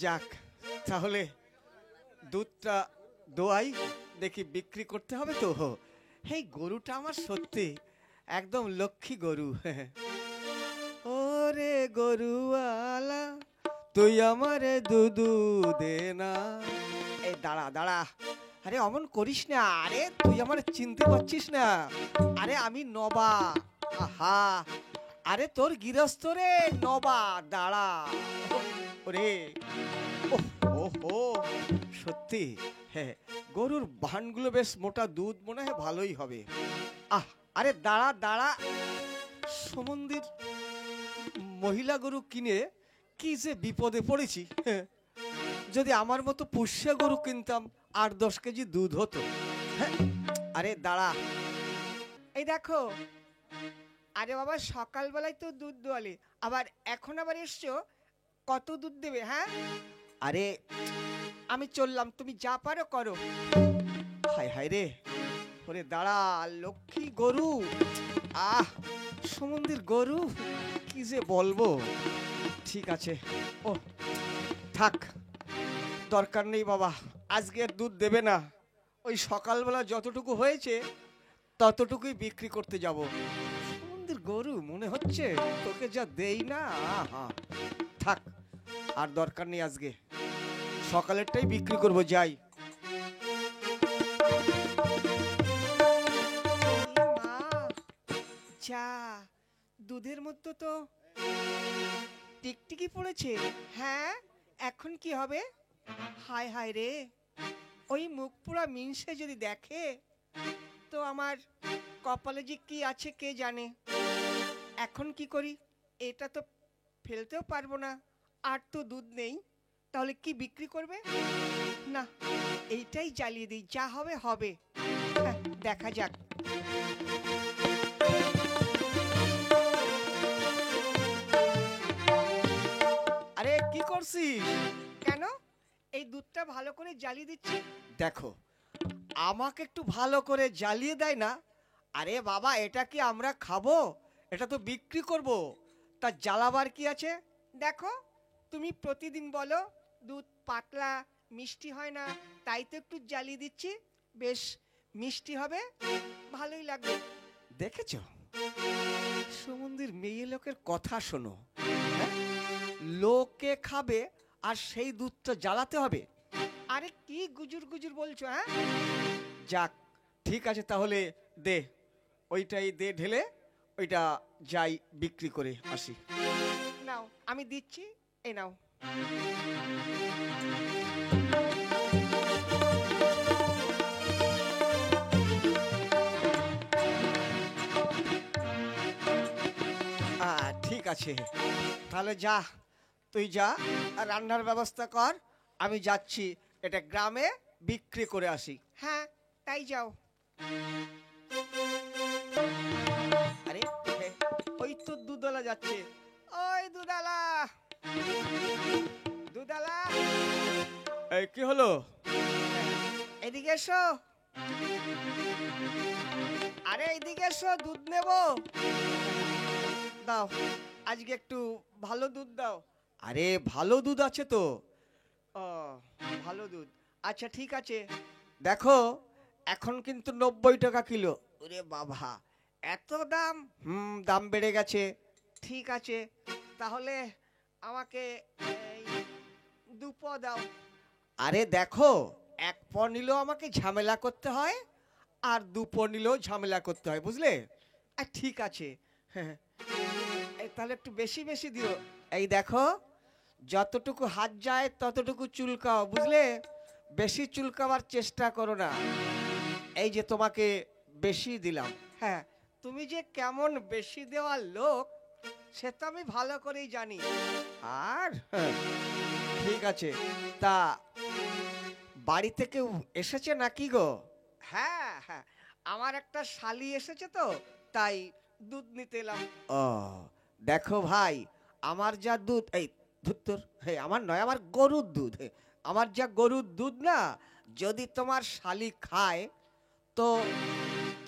যাক, তাহলে দুধটা দোয়াই, দেখি বিক্রি করতে হবে তো। এই গরুটা আমার সত্যি একদম লক্ষ্মী গরু। ওরে গরুওয়ালা, তুই আমারে দুধু দে না। এই দাঁড়া দাঁড়া, আরে অমন করিস না, আরে তুই আমার চিনতে পারছিস না? আরে আমি নবা। আহা, আরে তোর গৃহস্থ রে নবা, দাঁড়া। ওরে ওহো, সত্যি হ্যাঁ, গরুর বানগুলো বেশ মোটা, দুধ মনে হয় ভালোই হবে। আহ, আরে দাঁড়া দাঁড়া, সমন্দির মহিলা গরু কিনে কি যে বিপদে পড়েছি। হ্যাঁ, যদি আমার মতো পুষ্যা গরু কিনতাম 8-10 কেজি দুধ হতো। হ্যাঁ, আরে দাঁড়া, এই দেখো। আরে বাবা, সকালবেলায় তো দুধ দোয়ালে, আবার এখন আবার এসছো, কত দুধ দেবে? হ্যাঁ, আরে আমি চললাম, তুমি যা পারো করো। হায় হায় রে, ওরে দাঁড়া, লক্ষ্মী গরু। আহ, সমুদ্রের গরু, কি যে বলবো। ঠিক আছে, ও থাক, দরকার নেই বাবা, আজকে আর দুধ দেবে না। ওই সকালবেলা যতটুকু হয়েছে ততটুকুই বিক্রি করতে যাব। সমুদ্রের গরু মনে হচ্ছে, তোকে যা দেই না। আহা, থাক, আর দরকার নেই, আজকে সকালেরটাই বিক্রি করব, যাই। যা, দুধের মধ্যে তো টিকটিকি পড়েছে। হ্যাঁ, এখন কি হবে? হায় হায় রে, ওই মুখ পুরা মিনসে যদি দেখে তো আমার কপালে যে কি আছে কে জানে। এখন কি করি? এটা তো ফেলতেও পারবো না, আর তো দুধ নেই, তাহলে কি বিক্রি করবে? না, এইটাই জ্বালিয়ে দিই, যা হবে হবে। হ্যাঁ, দেখা যাক। আরে কি করছিস? কেন? এই দুধটা ভালো করে জ্বালিয়ে দিচ্ছি। দেখো, আমাকে একটু ভালো করে জ্বালিয়ে দেয় না। আরে বাবা, এটা কি আমরা খাবো? এটা তো বিক্রি করব, তা জ্বালাবার কি আছে? দেখো, তুমি প্রতিদিন বলো দুধ পাতলা মিষ্টি হয় না, তাই তো একটু জ্বালিয়ে দিচ্ছি, বেশ মিষ্টি হবে, ভালোই লাগবে। দেখেছো, সমুদ্রের মেয়ে লোকের কথা শোনো। হ্যাঁ, লোকে খাবে আর সেই দুধটা জ্বালাতে হবে? আরে কি গুজুর গুজুর বলছো? হ্যাঁ, যাক, ঠিক আছে, তাহলে দে, ওইটাই দে ঢেলে, ওইটা যাই বিক্রি করে আসি। নাও, আমি দিচ্ছি, এই নাও। ঠিক আছে, তাহলে যা, তুই যা, আর রান্নার ব্যবস্থা কর, আমি যাচ্ছি এটা গ্রামে বিক্রি করে আসি। হ্যাঁ, তাই যাও। আরে ওই তো দুধওয়ালা যাচ্ছে। ওই দুধালা, দুধালা, এই কি হলো? এদিকে এসো। আরে এইদিকে এসো, দুধ নেব। দাও, আজকে একটু ভালো দুধ দাও। আরে ভালো দুধ আছে তো। ও, ভালো দুধ, আচ্ছা ঠিক আছে। দেখো, এখন কিন্তু 90 টাকা কিলো। ওরে বাবা, এত দাম? দাম বেড়ে গেছে। ঠিক আছে, তাহলে আমাকে এই 2 প দাও। আরে দেখো, 1 প নিলেও আমাকে ঝামেলা করতে হয়, আর 2 প নিলেও ঝামেলা করতে হয়, বুঝলে? ঠিক আছে, হ্যাঁ, তাহলে একটু বেশি বেশি দিও। এই দেখো, যতটুকু হাত যায় ততটুকু চুলকাও, বুঝলে? বেশি চুলকাবার চেষ্টা করো না। এই যে তোমাকে বেশি দিলাম। হ্যাঁ, তুমি যে কেমন বেশি দেওয়ার লোক সে তো আমি ভালো করেই জানি। আর ঠিক আছে, তা বাড়িতে কেউ এসেছে নাকি গো? হ্যাঁ হ্যাঁ, আমার একটা শালি এসেছে তো, তাই দুধ নিতে এলাম। ও, দেখো ভাই, আমার যা দুধ, এই দুধ তোর, আমার নয়, আমার গরুর দুধ। আমার যা গরুর দুধ না, যদি তোমার শালি খায় তো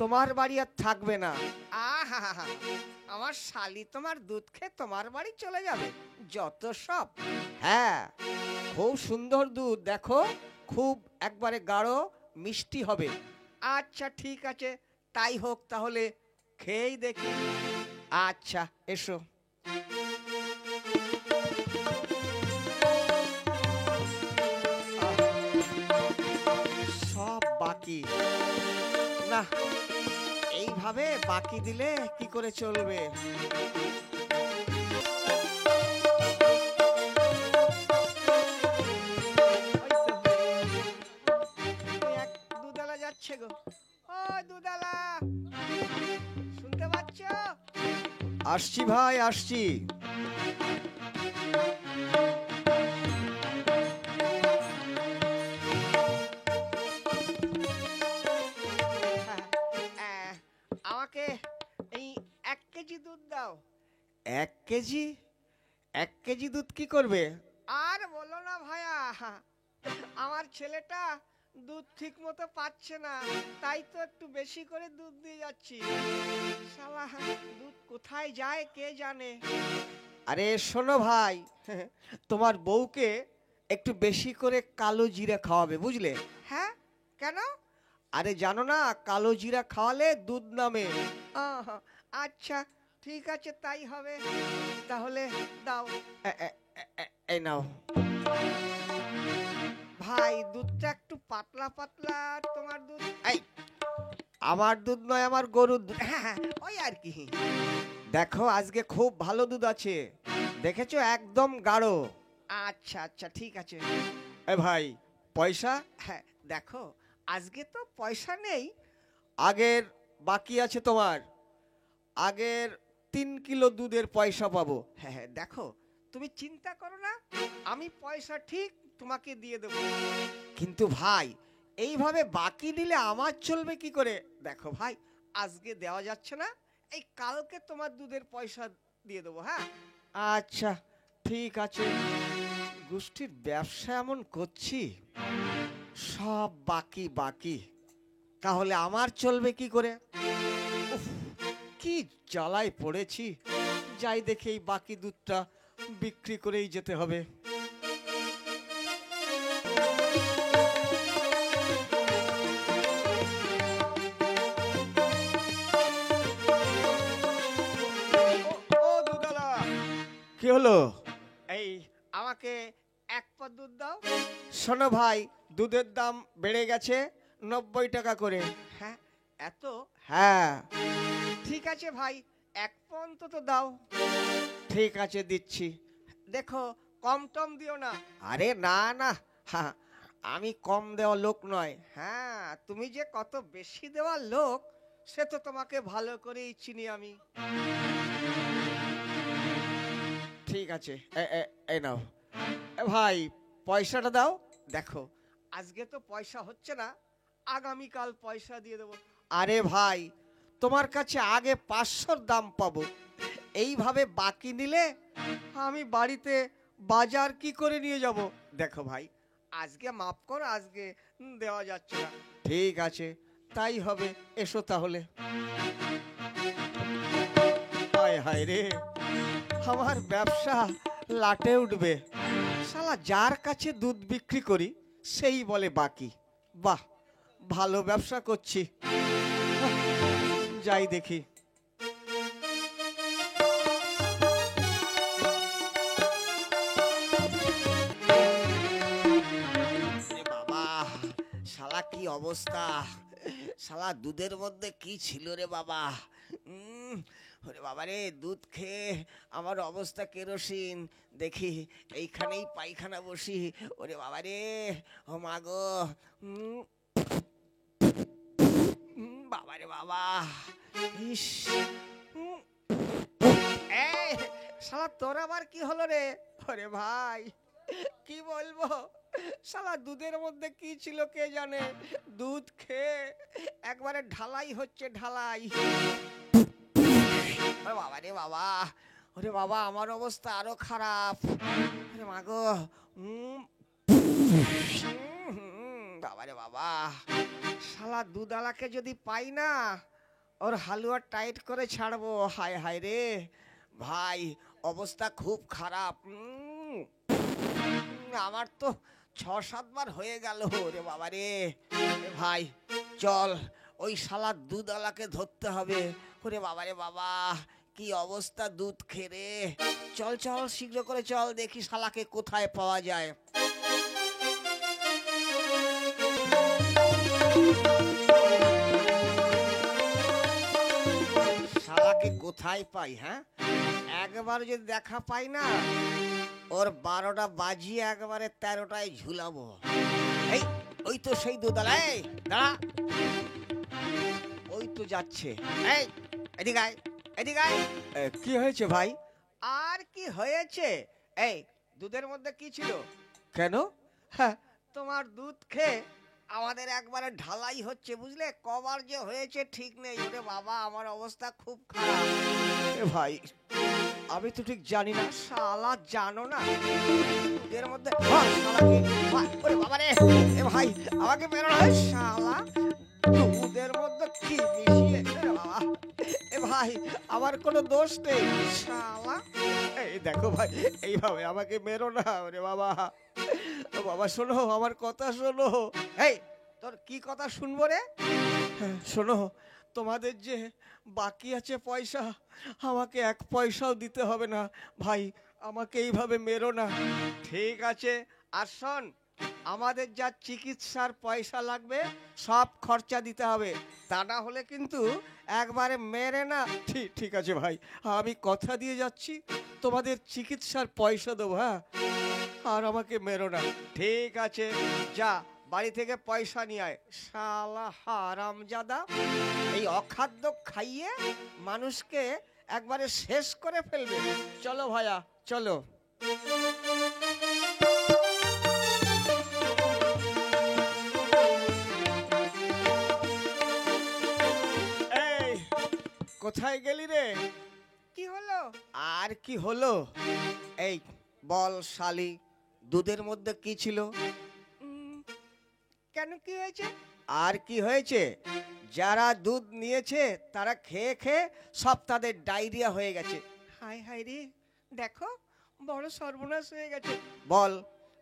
তোমার বাড়ি আর থাকবে না। আহা, আমার শালি তোমার দুধ খেয়ে তোমার বাড়ি চলে যাবে, যত সব। হ্যাঁ, খুব সুন্দর দুধ, দেখো খুব একবারে গাঢ় মিষ্টি হবে। আচ্ছা ঠিক আছে, তাই হোক তাহলে, খেয়েই দেখি। আচ্ছা এসো। সব বাকি না, এইভাবে বাকি দিলে কি করে চলবে? দুধালা যাচ্ছে গো, ও দুধালা, শুনতে পাচ্ছ? আসছি ভাই, আসছি। আমাকে এই 1 কেজি দুধ দাও। 1 কেজি? 1 কেজি দুধ কি করবে? আর বলো না ভাইয়া, আমার ছেলেটা দুধ ঠিক মতো পাচ্ছে না, তাই তো একটু বেশি করে দুধ দিয়ে যাচ্ছি। শালা দুধ কোথায় যায় কে জানে। আরে শোনো ভাই, তোমার বউকে একটু বেশি করে কালো জিরা খাওয়াবে, বুঝলে? হ্যাঁ, কেন? আরে জানো না, কালো জিরা খাওয়ালে দুধ নামে। আচ্ছা ঠিক আছে, তাই হবে, তাহলে দাও। এই নাও ভাই, দুধটা একটু পাতলা পাতলা। তোমার দুধ? এই আমার দুধ নয়, আমার গরুর দুধ। হ্যাঁ, ওই আর কি। দেখো আজকে খুব ভালো দুধ আছে, দেখেছো, একদম গাঢ়। আচ্ছা আচ্ছা ঠিক আছে। এ ভাই, পয়সা? হ্যাঁ দেখো, আজকে তো পয়সা নেই, আগের বাকি আছে তোমার, আগের 3 কিলো দুধের পয়সা পাবো। হ্যাঁ হ্যাঁ দেখো, তুমি চিন্তা করো না, আমি পয়সা ঠিক তোমাকে দিয়ে দেব। কিন্তু ভাই, এইভাবে বাকি দিলে আমার চলবে কি করে? দেখো ভাই, আজকে দেওয়া যাচ্ছে না, এই কালকে তোমার দুধের পয়সা দিয়ে দেবো। হ্যাঁ আচ্ছা ঠিক আছে। গোষ্ঠীর ব্যবসা এমন করছি, সব বাকি বাকি, তাহলে আমার চলবে কি করে? উফ, কি জ্বালায় পড়েছি। যাই দেখে এই বাকি দুধটা বিক্রি করেই যেতে হবে। ও দুধালা, কি হলো? এই আমাকে 1 পা দুধ দাও। শোনো ভাই, দুধের দাম বেড়ে গেছে 90 টাকা করে। হ্যাঁ এত? হ্যাঁ ঠিক আছে ভাই, 1 পা অন্তত দাও। ঠিক আছে দিচ্ছি, দেখো কম টম দিও না। আরে না না, হ্যাঁ আমি কম দেওয়া লোক নয়। হ্যাঁ তুমি যে কত বেশি দেওয়ার লোক, সে তো তোমাকে ভালো করেই চিনি আমি। ঠিক আছে, এই নাও। ভাই পয়সাটা দাও। দেখো আজকে তো পয়সা হচ্ছে না, আগামীকাল পয়সা দিয়ে দেবো। আরে ভাই, তোমার কাছে আগে 500 দাম পাবো, এইভাবে বাকি নিলে আমি বাড়িতে বাজার কি করে নিয়ে যাব? দেখো ভাই, আজকে মাফ করো, আজকে দেওয়া যাচ্ছে না। ঠিক আছে তাই হবে, এসো তাহলে। হায় হায় রে, আমার ব্যবসা লাটে উঠবে। শালা যার কাছে দুধ বিক্রি করি সেই বলে বাকি। বাহ, ভালো ব্যবসা করছি, যাই দেখি। বাবা, শালা কি অবস্থা, শালা দুধের মধ্যে কি ছিল রে বাবা। ওরে বাবা রে, দুধ খেয়ে আমার অবস্থা কেরোসিন। দেখি এইখানেই পায়খানা বসি। ওরে বাবা রে, ও মা গো, বাবা রে বাবা। ইস, এই শালা তোর আবার কি হলো রে? ওরে ভাই কি বলবো, শালা দুধের মধ্যে কি ছিল কে জানে, দুধ খেয়ে একবারে ঢালাই হচ্ছে, ঢালাই। ওরে বাবা রে বাবা, ওরে বাবা আমার অবস্থা আরো খারাপ। আরে মা গো, বাবা রে বাবা, শালা দুধালাকে যদি পাই না, ওর হালুয়া টাইট করে ছাড়বো। হায় হায় রে ভাই, অবস্থা খুব খারাপ। আমার তো 6-7 বার হয়ে গেল রে বাবা রে। ভাই চল, ওই শালা দুধওয়ালাকে ধরতে হবে। ওরে বাবা রে বাবা, কি অবস্থা দুধ খেয়ে রে। চল চল শীঘ্র করে চল, দেখি শালাকে কোথায় পাওয়া যায়। শালাকে কোথায় পাই? হ্যাঁ, একবার যদি দেখা পাই না, ওর 12টা বাজিয়ে একবারে 13টায় ঝুলাবো। এই ওই তো সেই দুধওয়ালা, এই দাঁড়া, ওই তো যাচ্ছে। এই এদিকে আয়, এদিকে আয়। কি হয়েছে ভাই? আর কি হয়েছে? এই দুধের মধ্যে কি ছিল? কেন? হ্যাঁ, তোমার দুধ খেয়ে আমাদের একবারে ঢালাই হচ্ছে, বুঝলে? কবার যে হয়েছে ঠিক নেই। ওরে বাবা, আমার অবস্থা খুব খারাপ। ভাই আমি তো ঠিক জানি না। শালা জানো না দুধের মধ্যে ওরে বাবা রে, এ ভাই আমাকে মেরো না। শালা দুধের মধ্যে কি মিশিয়ে, বাবা এ ভাই আমার কোনো দোষ নেই। শালা এই দেখো ভাই, এইভাবে আমাকে মেরো না। ওরে বাবা, ও বাবা শোনো, আমার কথা শোনো। এই তোর কি কথা শুনবো রে? শোনো, তোমাদের যে বাকি আছে পয়সা, আমাকে 1 পয়সাও দিতে হবে না। ভাই আমাকে এইভাবে মেরো না। ঠিক আছে, আর শোন, আমাদের যা চিকিৎসার পয়সা লাগবে সব খরচা দিতে হবে, তা না হলে কিন্তু একবারে মেরে না। ঠিক আছে ভাই, আমি কথা দিয়ে যাচ্ছি, তোমাদের চিকিৎসার পয়সা দেবো। হ্যাঁ, আর আমাকে মেরো না। ঠিক আছে, যা বাড়ি থেকে পয়সা নিয়ে আয়। শালা হারামজাদা, এই অখাদ্য খাইয়ে মানুষকে একবারে শেষ করে ফেলবে। চলো ভাইয়া চলো। এই কোথায় গেলি রে? কি হলো? আর কি হলো? এই বল শালি, দুধের মধ্যে কি ছিল? কেন কি হয়েছে? আর কি হয়েছে? যারা দুধ নিয়েছে তারা খেয়ে খেয়ে সব তাদের ডায়রিয়া হয়ে গেছে। হায় হায় রে, দেখো বড় সর্বনাশ হয়ে গেছে। বল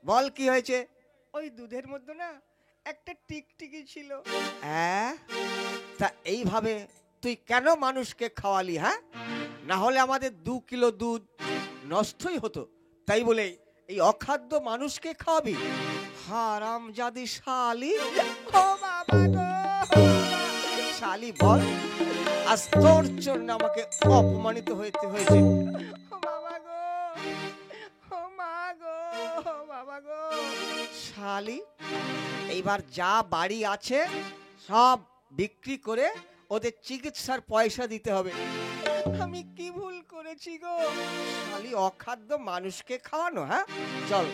বল কি হয়েছে? ওই দুধের মধ্যে না একটা টিকটিকি ছিল। হ্যাঁ, তা এইভাবে তুই কেন মানুষকে খাওয়ালি? হ্যাঁ, না হলে আমাদের 2 কিলো দুধ নষ্টই হতো। তাই বলে এই অখাদ্য মানুষকে খাওয়াবি? হারামজাদি শালি। ও বাবা গো, শালি বল, আজ তোর জন্য আমাকে অপমানিত হইতে হয়েছে। ও বাবা গো, ও মা গো, ও বাবা গো। শালি, এইবার যা বাড়ি আছে সব বিক্রি করে ওদের চিকিৎসার পয়সা দিতে হবে। আমি কি ভুল করেছি গো? শালি অখাদ্য মানুষকে খাওয়ানো। হ্যাঁ, চল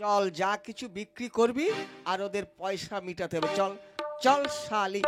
চল, যা কিছু বিক্রি করবি আর ওদের পয়সা মিটাতে হবে। চল চল শালি।